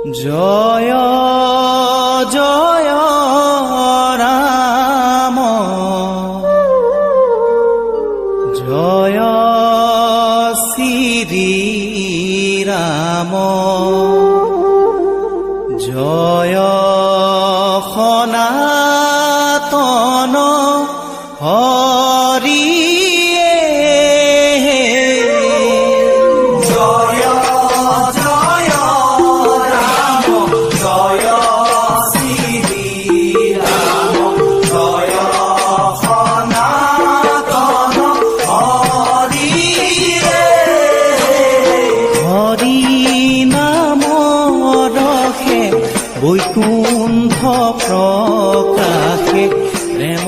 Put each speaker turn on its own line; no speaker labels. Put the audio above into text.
জয় জয় রাম জয় শ্রী রাম জয় সনাতন হরি বৈকুণ্ঠ প্রকাশে প্রেম